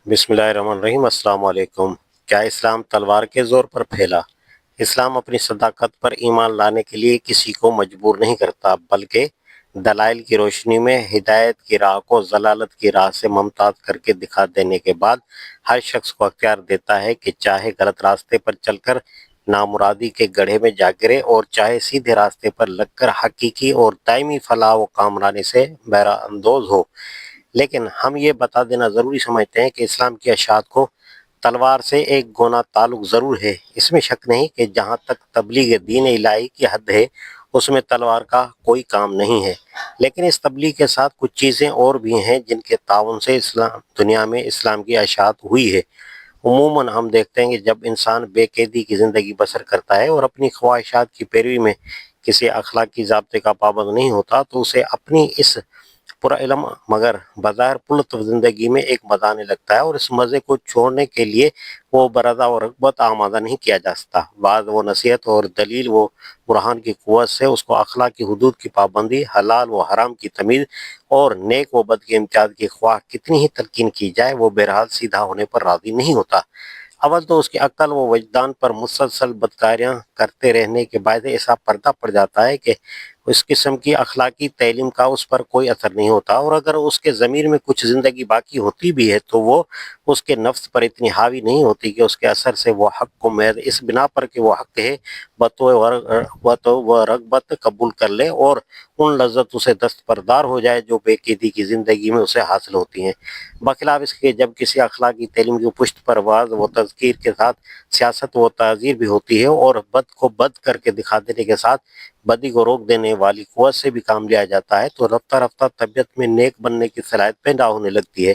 بسم اللہ الرحمن الرحیم۔ السلام علیکم۔ کیا اسلام تلوار کے زور پر پھیلا؟ اسلام اپنی صداقت پر ایمان لانے کے لیے کسی کو مجبور نہیں کرتا، بلکہ دلائل کی روشنی میں ہدایت کی راہ کو ضلالت کی راہ سے ممتاز کر کے دکھا دینے کے بعد ہر شخص کو اختیار دیتا ہے کہ چاہے غلط راستے پر چل کر نامرادی کے گڑھے میں جا گرے اور چاہے سیدھے راستے پر لگ کر حقیقی اور دائمی فلاح و کامرانی سے بہرہ اندوز ہو۔ لیکن ہم یہ بتا دینا ضروری سمجھتے ہیں کہ اسلام کی اشاعت کو تلوار سے ایک گونا تعلق ضرور ہے۔ اس میں شک نہیں کہ جہاں تک تبلیغ دین الہی کی حد ہے اس میں تلوار کا کوئی کام نہیں ہے، لیکن اس تبلیغ کے ساتھ کچھ چیزیں اور بھی ہیں جن کے تعاون سے دنیا میں اسلام کی اشاعت ہوئی ہے۔ عموماً ہم دیکھتے ہیں کہ جب انسان بے قیدی کی زندگی بسر کرتا ہے اور اپنی خواہشات کی پیروی میں کسی اخلاقی ضابطے کا پابند نہیں ہوتا تو اسے اپنی اس پورا علم مگر بظاہر پرلطف زندگی میں ایک مزہ آنے لگتا ہے، اور اس مزے کو چھوڑنے کے لیے وہ برضا و رغبت آمادہ نہیں کیا جا سکتا۔ بعض وہ نصیحت اور دلیل و برہان کی قوت سے اس کو اخلاق کی حدود کی پابندی، حلال و حرام کی تمیز اور نیک و بد کے امتیاز کی خواہ کتنی ہی تلقین کی جائے وہ بہرحال سیدھا ہونے پر راضی نہیں ہوتا۔ اول تو اس کی عقل و وجدان پر مسلسل بدکاریاں کرتے رہنے کے باعث ایسا پردہ پڑ جاتا ہے کہ اس قسم کی اخلاقی تعلیم کا اس پر کوئی اثر نہیں ہوتا، اور اگر اس کے ضمیر میں کچھ زندگی باقی ہوتی بھی ہے تو وہ اس کے نفس پر اتنی حاوی نہیں ہوتی کہ اس کے اثر سے وہ حق کو محض اس بنا پر کہ وہ حق ہے بطو و رغبت قبول کر لے اور ان لذتوں سے دستبردار ہو جائے جو بے قیدی کی زندگی میں اسے حاصل ہوتی ہیں۔ بخلاف اس کے جب کسی اخلاقی تعلیم کی پشت پر واعظ و تذکیر کے ساتھ سیاست و تعزیر بھی ہوتی ہے اور بد کو بد کر کے دکھا دینے کے ساتھ بدی کو روک دینے والی قوت سے بھی کام لیا جاتا ہے تو رفتہ رفتہ طبیعت میں نیک بننے کی صلاحیت پیدا ہونے لگتی ہے۔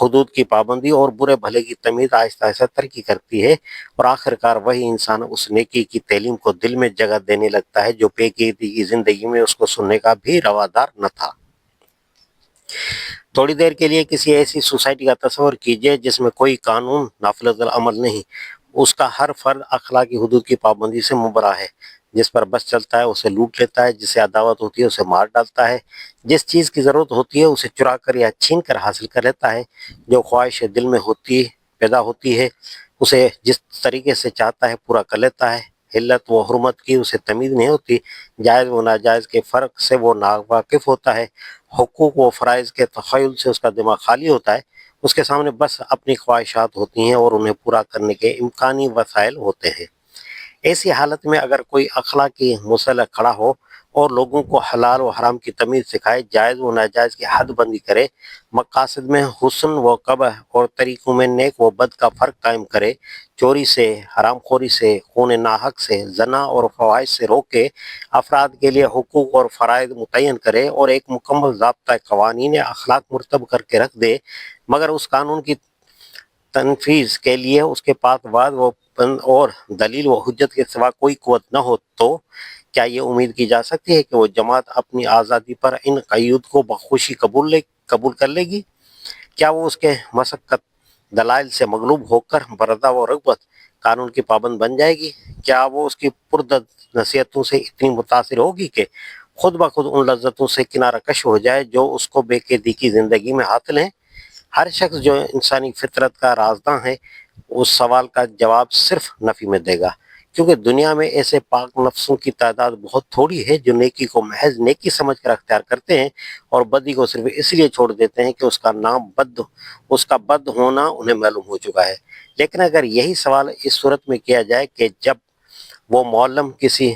حدود کی پابندی اور برے بھلے کی تمیز آہستہ آہستہ ترقی کرتی ہے اور آخرکار وہی انسان اس نیکی کی تعلیم کو دل میں جگہ دینے لگتا ہے جو بے قیدی کی زندگی میں اس کو سننے کا بھی روادار نہ تھا۔ تھوڑی دیر کے لیے کسی ایسی سوسائٹی کا تصور کیجئے جس میں کوئی قانون نافذ العمل نہیں، اس کا ہر فرد اخلاقی حدود کی پابندی سے مبرا ہے، جس پر بس چلتا ہے اسے لوٹ لیتا ہے، جسے عداوت ہوتی ہے اسے مار ڈالتا ہے، جس چیز کی ضرورت ہوتی ہے اسے چرا کر یا چھین کر حاصل کر لیتا ہے، جو خواہش دل میں پیدا ہوتی ہے اسے جس طریقے سے چاہتا ہے پورا کر لیتا ہے، علت و حرمت کی اسے تمیز نہیں ہوتی، جائز و ناجائز کے فرق سے وہ ناواقف ہوتا ہے، حقوق و فرائض کے تخیل سے اس کا دماغ خالی ہوتا ہے، اس کے سامنے بس اپنی خواہشات ہوتی ہیں اور انہیں پورا کرنے کے امکانی وسائل ہوتے ہیں۔ ایسی حالت میں اگر کوئی اخلاقی مسئلہ کھڑا ہو اور لوگوں کو حلال و حرام کی تمیز سکھائے، جائز و ناجائز کی حد بندی کرے، مقاصد میں حسن و قبح اور طریقوں میں نیک و بد کا فرق قائم کرے، چوری سے، حرام خوری سے، خون ناحق سے، زنا اور فواحش سے روکے، افراد کے لیے حقوق اور فرائض متعین کرے اور ایک مکمل ضابطہ قوانین اخلاق مرتب کر کے رکھ دے، مگر اس قانون کی تنفیذ کے لیے اس کے پاس واضح و اور دلیل و حجت کے سوا کوئی قوت نہ ہو، تو کیا یہ امید کی جا سکتی ہے کہ وہ جماعت اپنی آزادی پر ان قیود کو بخوشی قبول کر لے گی؟ کیا وہ اس کے مشقت دلائل سے مغلوب ہو کر برضا و رغبت قانون کی پابند بن جائے گی؟ کیا وہ اس کی پردرد نصیحتوں سے اتنی متاثر ہوگی کہ خود بخود ان لذتوں سے کنارہ کش ہو جائے جو اس کو بے قیدی کی زندگی میں حاصل ہیں؟ ہر شخص جو انسانی فطرت کا رازداں ہے اس سوال کا جواب صرف نفی میں دے گا، کیونکہ دنیا میں ایسے پاک نفسوں کی تعداد بہت تھوڑی ہے جو نیکی کو محض نیکی سمجھ کر اختیار کرتے ہیں اور بدی کو صرف اس لیے چھوڑ دیتے ہیں کہ اس کا بد ہونا انہیں معلوم ہو چکا ہے۔ لیکن اگر یہی سوال اس صورت میں کیا جائے کہ جب وہ معلم کسی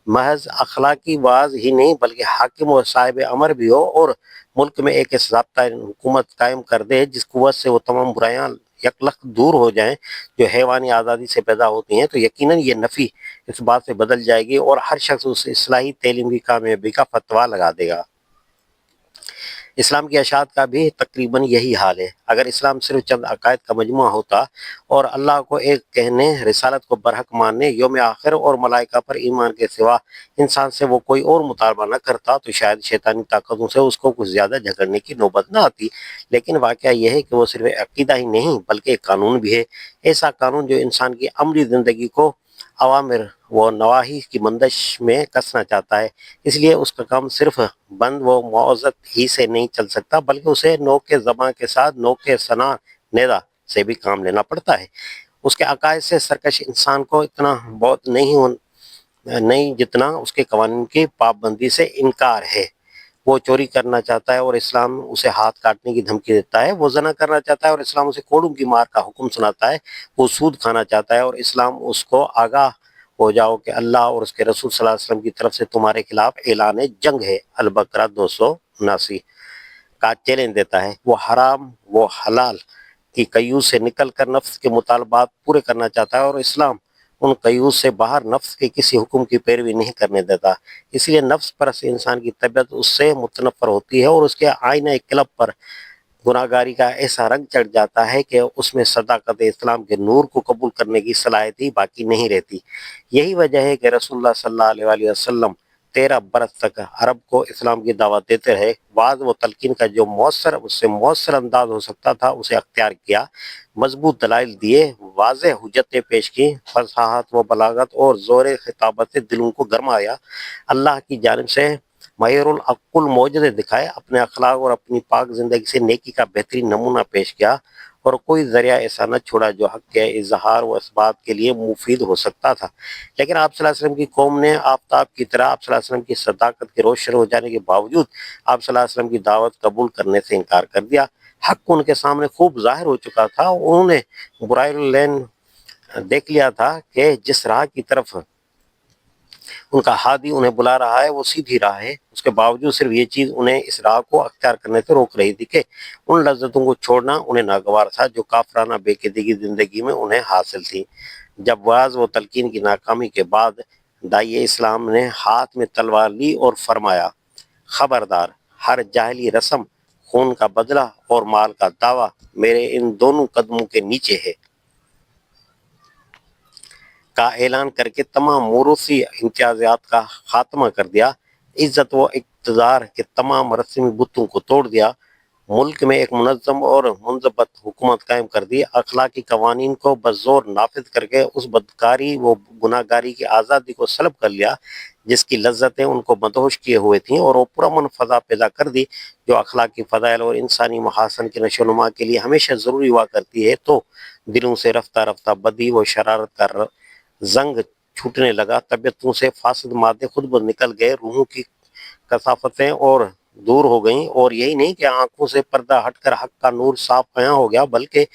محض اخلاقی واعظ ہی نہیں بلکہ حاکم و صاحب امر بھی ہو اور ملک میں ایک ضابطہ حکومت قائم کر دے جس قوت سے وہ تمام برائیاں یکلخت دور ہو جائیں جو حیوانی آزادی سے پیدا ہوتی ہیں، تو یقیناً یہ نفی اس بات سے بدل جائے گی اور ہر شخص اس اصلاحی تعلیم کی کامیابی کا فتویٰ لگا دے گا۔ اسلام کی اشاعت کا بھی تقریباً یہی حال ہے۔ اگر اسلام صرف چند عقائد کا مجموعہ ہوتا اور اللہ کو ایک کہنے، رسالت کو برحق ماننے، یوم آخر اور ملائکہ پر ایمان کے سوا انسان سے وہ کوئی اور مطالبہ نہ کرتا تو شاید شیطانی طاقتوں سے اس کو کچھ زیادہ جھگڑنے کی نوبت نہ آتی، لیکن واقعہ یہ ہے کہ وہ صرف عقیدہ ہی نہیں بلکہ ایک قانون بھی ہے، ایسا قانون جو انسان کی عملی زندگی کو اوامر و نواہی کی بندش میں کسنا چاہتا ہے۔ اس لیے اس کا کام صرف بند و معوذت ہی سے نہیں چل سکتا بلکہ اسے نوک زباں کے ساتھ نوک ثنا نیدا سے بھی کام لینا پڑتا ہے۔ اس کے عقائد سے سرکش انسان کو اتنا بہت نہیں جتنا اس کے قوانین کی پابندی سے انکار ہے۔ وہ چوری کرنا چاہتا ہے اور اسلام اسے ہاتھ کاٹنے کی دھمکی دیتا ہے، وہ زنا کرنا چاہتا ہے اور اسلام اسے کوڑوں کی مار کا حکم سناتا ہے، وہ سود کھانا چاہتا ہے اور اسلام اس کو آگاہ ہو جاؤ کہ اللہ اور اس کے رسول صلی اللہ علیہ وسلم کی طرف سے تمہارے خلاف اعلان جنگ ہے، البقرہ 279 کا چیلنج دیتا ہے۔ وہ حرام وہ حلال کی قیود سے نکل کر نفس کے مطالبات پورے کرنا چاہتا ہے اور اسلام ان قیود سے باہر نفس کے کسی حکم کی پیروی نہیں کرنے دیتا۔ اس لیے نفس پرست انسان کی طبیعت اس سے متنفر ہوتی ہے اور اس کے آئینہ قلب پر گناہ گاری کا ایسا رنگ چڑھ جاتا ہے کہ اس میں صداقت اسلام کے نور کو قبول کرنے کی صلاحیت ہی باقی نہیں رہتی۔ یہی وجہ ہے کہ رسول اللہ صلی اللہ علیہ وآلہ وسلم 13 برس تک عرب کو اسلام کی دعوت دیتے رہے۔ وعظ و تلقین کا جو اس سے مؤثر انداز ہو سکتا تھا اسے اختیار کیا، مضبوط دلائل دیے، واضح حجتیں پیش کی، فصاحت و بلاغت اور زور خطابت سے دلوں کو گرمایا، اللہ کی جانب سے مہیر العقل معجزے دکھائے، اپنے اخلاق اور اپنی پاک زندگی سے نیکی کا بہترین نمونہ پیش کیا، اور کوئی ذریعہ ایسا نہ چھوڑا جو حق کے اظہار و اثبات کے لیے مفید ہو سکتا تھا۔ لیکن آپ صلی اللہ علیہ وسلم کی قوم نے آفتاب کی طرح آپ صلی اللہ علیہ وسلم کی صداقت کے روشن ہو جانے کے باوجود آپ صلی اللہ علیہ وسلم کی دعوت قبول کرنے سے انکار کر دیا۔ حق ان کے سامنے خوب ظاہر ہو چکا تھا، انہوں نے برائے لین دیکھ لیا تھا کہ جس راہ کی طرف ان کا ہادی انہیں بلا رہا ہے وہ سیدھی راہ ہے، اس کے باوجود صرف یہ چیز انہیں اس راہ کو اختیار کرنے سے روک رہی تھی کہ ان لذتوں کو چھوڑنا انہیں ناگوار تھا جو کافرانہ بے قیدی زندگی میں انہیں حاصل تھی۔ جب وعظ و تلقین کی ناکامی کے بعد داعی اسلام نے ہاتھ میں تلوار لی اور فرمایا، خبردار، ہر جاہلی رسم، خون کا بدلہ اور مال کا دعویٰ میرے ان دونوں قدموں کے نیچے ہے کا اعلان کر کے تمام موروثی امتیازات کا خاتمہ کر دیا، عزت و اقتدار کے تمام رسمی بتوں کو توڑ دیا، ملک میں ایک منظم اور منضبط حکومت قائم کر دی، اخلاقی قوانین کو بزور نافذ کر کے اس بدکاری و گناہ گاری کی آزادی کو سلب کر لیا جس کی لذتیں ان کو مدہوش کیے ہوئے تھیں، اور وہ پرامن فضا پیدا کر دی جو اخلاقی فضائل اور انسانی محاسن کے نشو و نما کے لیے ہمیشہ ضروری ہوا کرتی ہے۔ تو دلوں سے رفتہ رفتہ بدی و شرارت کا زنگ چھوٹنے لگا، طبیعتوں سے فاسد مادے خود بخود نکل گئے، روحوں کی کثافتیں اور دور ہو گئیں، اور یہی نہیں کہ آنکھوں سے پردہ ہٹ کر حق کا نور صاف عیاں ہو گیا، بلکہ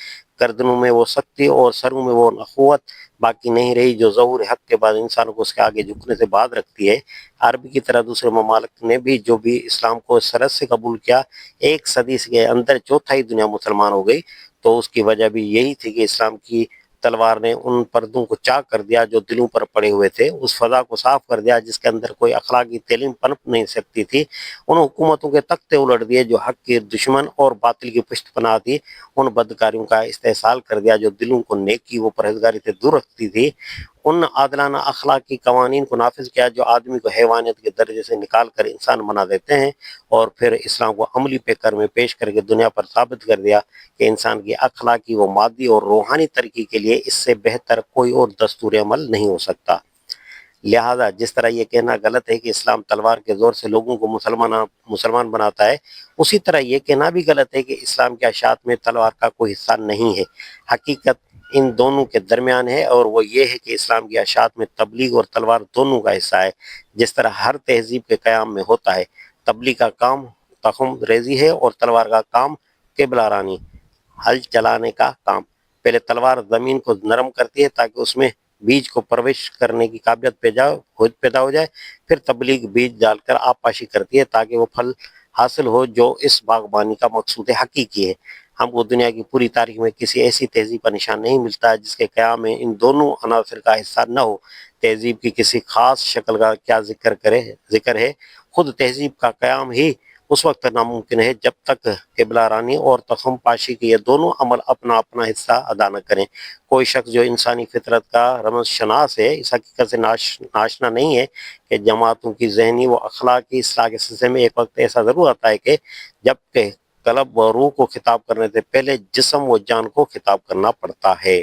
گردنوں میں وہ سختی اور سروں میں وہ اخوت باقی نہیں رہی جو ظہور حق کے بعد انسان کو اس کے آگے جھکنے سے بعد رکھتی ہے۔ عرب کی طرح دوسرے ممالک نے بھی جو بھی اسلام کو سرحد سے قبول کیا، 1 صدی کے اندر چوتھائی دنیا مسلمان ہو گئی، تو اس کی وجہ بھی یہی تھی کہ اسلام کی تلوار نے ان پردوں کو چاک کر دیا جو دلوں پر پڑے ہوئے تھے، اس فضا کو صاف کر دیا جس کے اندر کوئی اخلاقی تعلیم پنپ نہیں سکتی تھی، ان حکومتوں کے تختے الٹ دیے جو حق کے دشمن اور باطل کی پشت پناہ تھی، ان بدکاریوں کا استحصال کر دیا جو دلوں کو نیکی و پرہیزگاری سے دور رکھتی تھی، ان عادلانہ اخلاقی قوانین کو نافذ کیا جو آدمی کو حیوانیت کے درجے سے نکال کر انسان بنا دیتے ہیں، اور پھر اسلام کو عملی پیکر میں پیش کر کے دنیا پر ثابت کر دیا کہ انسان کی اخلاقی و مادی اور روحانی ترقی کے لیے اس سے بہتر کوئی اور دستور عمل نہیں ہو سکتا۔ لہذا جس طرح یہ کہنا غلط ہے کہ اسلام تلوار کے زور سے لوگوں کو مسلمان بناتا ہے، اسی طرح یہ کہنا بھی غلط ہے کہ اسلام کے اشاعت میں تلوار کا کوئی حصہ نہیں ہے۔ حقیقت ان دونوں کے درمیان ہے، اور وہ یہ ہے کہ اسلام کی اشاعت میں تبلیغ اور تلوار دونوں کا حصہ ہے، جس طرح ہر تہذیب کے قیام میں ہوتا ہے۔ تبلیغ کا کام تخم ریزی ہے اور تلوار کا کام قبلہ رانی، ہل چلانے کا کام۔ پہلے تلوار زمین کو نرم کرتی ہے تاکہ اس میں بیج کو پرورش کرنے کی قابلیت پیدا ہو جائے، پھر تبلیغ بیج ڈال کر آبپاشی کرتی ہے تاکہ وہ پھل حاصل ہو جو اس باغبانی کا مقصود حقیقی ہے۔ ہم کو دنیا کی پوری تاریخ میں کسی ایسی تہذیب کا نشان نہیں ملتا ہے جس کے قیام میں ان دونوں عناصر کا حصہ نہ ہو۔ تہذیب کی کسی خاص شکل کا کیا ذکر ہے، خود تہذیب کا قیام ہی اس وقت ناممکن ہے جب تک قبلہ رانی اور تخم پاشی کے یہ دونوں عمل اپنا اپنا حصہ ادا نہ کریں۔ کوئی شخص جو انسانی فطرت کا رمز شناس ہے اس حقیقت سے ناشنا نہیں ہے کہ جماعتوں کی ذہنی و اخلاقی اصلاح کے سلسلے میں ایک وقت ایسا ضرور آتا ہے کہ جب کہ قلب و روح کو خطاب کرنے سے پہلے جسم و جان کو خطاب کرنا پڑتا ہے۔